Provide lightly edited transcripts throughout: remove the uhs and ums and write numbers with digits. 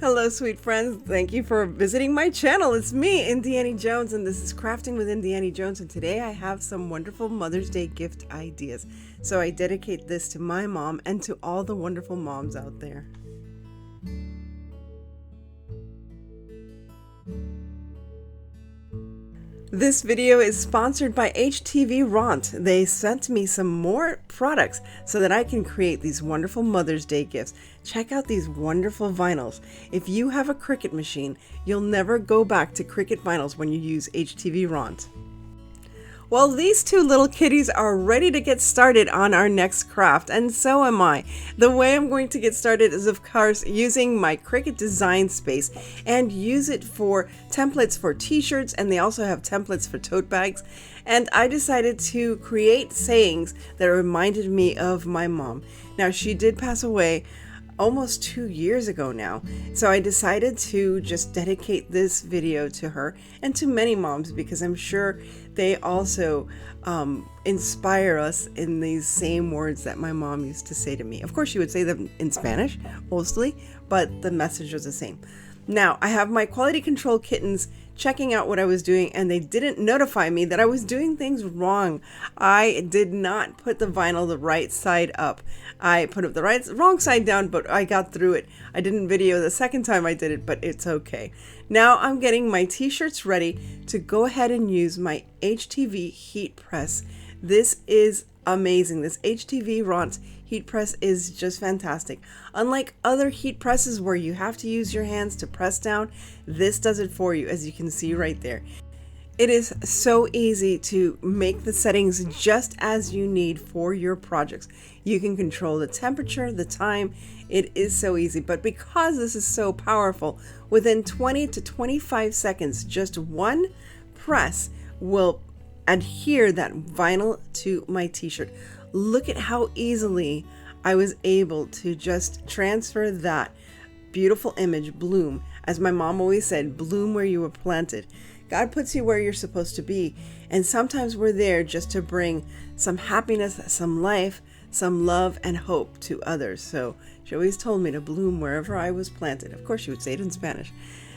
Hello, sweet friends. Thank you for visiting my channel. It's me, Indiana Jones, and this is Crafting with Indiana Jones. And today I have some wonderful Mother's Day gift ideas. So I dedicate this to my mom and to all the wonderful moms out there. This video is sponsored by HTV Ront. They sent me some more products so that I can create these wonderful Mother's Day gifts. Check out these wonderful vinyls. If you have a Cricut machine, you'll never go back to Cricut vinyls when you use HTV Ront. Well, these two little kitties are ready to get started on our next craft, and so am I. The way I'm going to get started is, of course, using my Cricut design space and use it for templates for t-shirts, and they also have templates for tote bags. And I decided to create sayings that reminded me of my mom. Now, she did pass away almost 2 years ago now. So I decided to just dedicate this video to her and to many moms, because I'm sure they also inspire us in these same words that my mom used to say to me. Of course, she would say them in Spanish mostly, but the message was the same. Now, I have my quality control kittens checking out what I was doing, and they didn't notify me that I was doing things wrong. I did not put the vinyl the right side up. I put it the wrong side down, but I got through it. I didn't video the second time I did it, but it's okay. Now I'm getting my t-shirts ready to go ahead and use my HTV heat press. This is amazing. This HTV Ront heat press is just fantastic. Unlike other heat presses where you have to use your hands to press down, this does it for you, as you can see right there. It is so easy to make the settings just as you need for your projects. You can control the temperature, the time. It is so easy. But because this is so powerful, within 20 to 25 seconds, just one press will adhere that vinyl to my t-shirt. Look at how easily I was able to just transfer that beautiful image, bloom. As my mom always said, bloom where you were planted. God puts you where you're supposed to be, and sometimes we're there just to bring some happiness, some life, some love and hope to others. So she always told me to bloom wherever I was planted. Of course, she would say it in Spanish.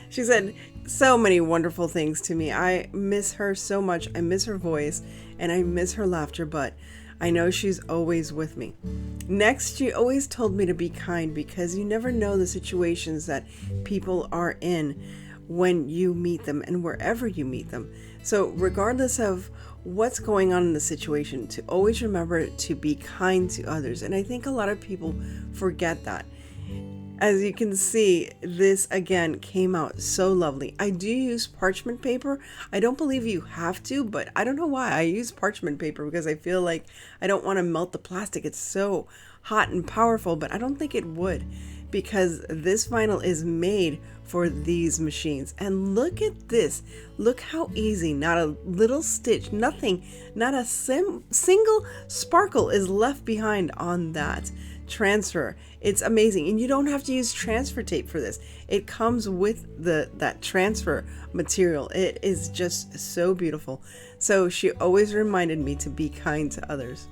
She said so many wonderful things to me. I miss her so much. I miss her voice and I miss her laughter, but I know she's always with me. Next, she always told me to be kind, because you never know the situations that people are in when you meet them and wherever you meet them. So regardless of what's going on in the situation, to always remember to be kind to others. And I think a lot of people forget that. As you can see, this again came out so lovely. I do use parchment paper. I don't believe you have to, but I don't know why. I use parchment paper because I feel like I don't want to melt the plastic. It's so hot and powerful, but I don't think it would, because this vinyl is made for these machines. And look at this. Look how easy. Not a little stitch, nothing, not a single sparkle is left behind on that transfer. It's amazing. And you don't have to use transfer tape for this. It comes with that transfer material. It is just so beautiful. So she always reminded me to be kind to others.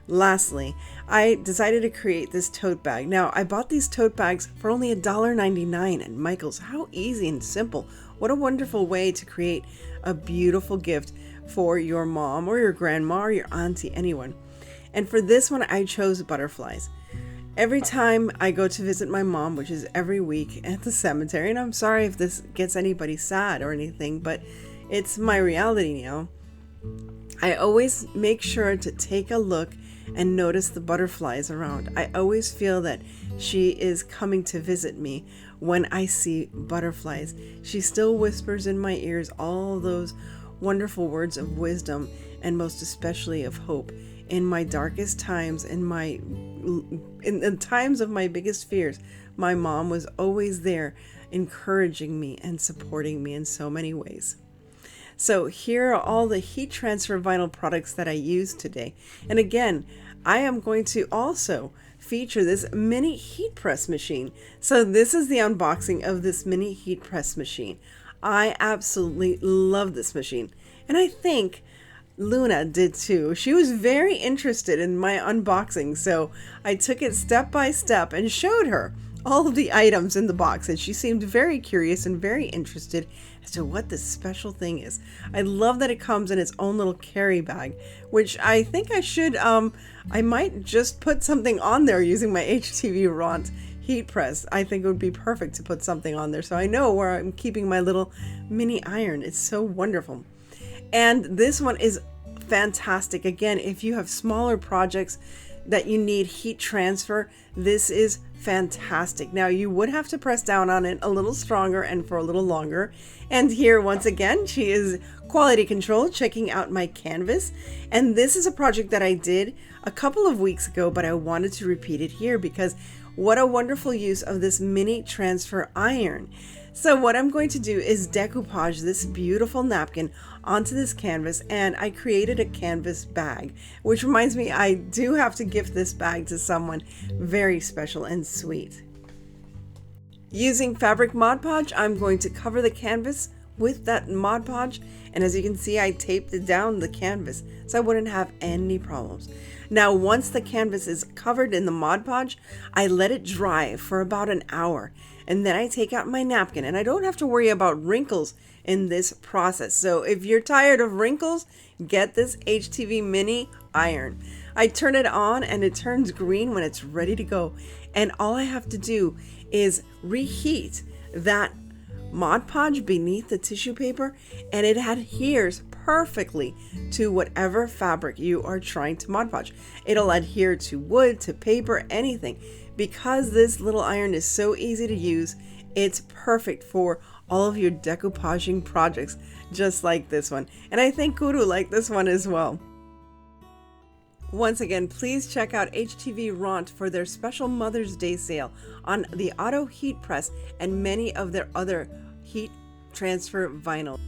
Lastly, I decided to create this tote bag. Now, I bought these tote bags for only $1.99 at Michael's. How easy and simple. What a wonderful way to create a beautiful gift for your mom or your grandma or your auntie, anyone. And for this one, I chose butterflies. Every time I go to visit my mom, which is every week at the cemetery, and I'm sorry if this gets anybody sad or anything, but it's my reality now, I always make sure to take a look and notice the butterflies around. I always feel that she is coming to visit me when I see butterflies. She still whispers in my ears all those wonderful words of wisdom, and most especially of hope. In my darkest times, in the times of my biggest fears, my mom was always there encouraging me and supporting me in so many ways. So here are all the heat transfer vinyl products that I used today. And again, I am going to also feature this mini heat press machine. So this is the unboxing of this mini heat press machine. I absolutely love this machine. And I think Luna did too. She was very interested in my unboxing, so I took it step by step and showed her all of the items in the box, and she seemed very curious and very interested as to what this special thing is. I love that it comes in its own little carry bag, which I think I might just put something on there using my HTV Ront heat press. I think it would be perfect to put something on there so I know where I'm keeping my little mini iron. It's so wonderful. And this one is fantastic. Again, if you have smaller projects that you need heat transfer, this is fantastic. Now you would have to press down on it a little stronger and for a little longer. And here once again, she is quality control checking out my canvas. And this is a project that I did a couple of weeks ago, but I wanted to repeat it here because what a wonderful use of this mini transfer iron. So what I'm going to do is decoupage this beautiful napkin onto this canvas, and I created a canvas bag, which reminds me I do have to gift this bag to someone very special and sweet. Using fabric Mod Podge, I'm going to cover the canvas with that Mod Podge, and as you can see, I taped it down the canvas so I wouldn't have any problems. Now once the canvas is covered in the Mod Podge, I let it dry for about an hour, and then I take out my napkin, and I don't have to worry about wrinkles in this process. So if you're tired of wrinkles, get this HTV mini iron. I turn it on and it turns green when it's ready to go, and all I have to do is reheat that Mod Podge beneath the tissue paper, and it adheres perfectly to whatever fabric you are trying to Mod Podge. It'll adhere to wood, to paper, anything. Because this little iron is so easy to use, it's perfect for all of your decoupaging projects, just like this one. And I think Kuru liked this one as well. Once again, please check out HTV Ront for their special Mother's Day sale on the auto heat press and many of their other heat transfer vinyl.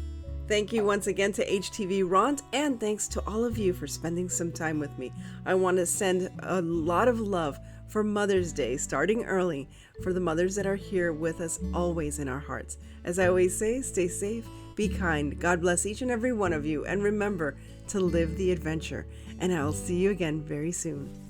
Thank you once again to HTV Ront, and thanks to all of you for spending some time with me. I want to send a lot of love for Mother's Day, starting early, for the mothers that are here with us always in our hearts. As I always say, stay safe, be kind, God bless each and every one of you, and remember to live the adventure. And I'll see you again very soon.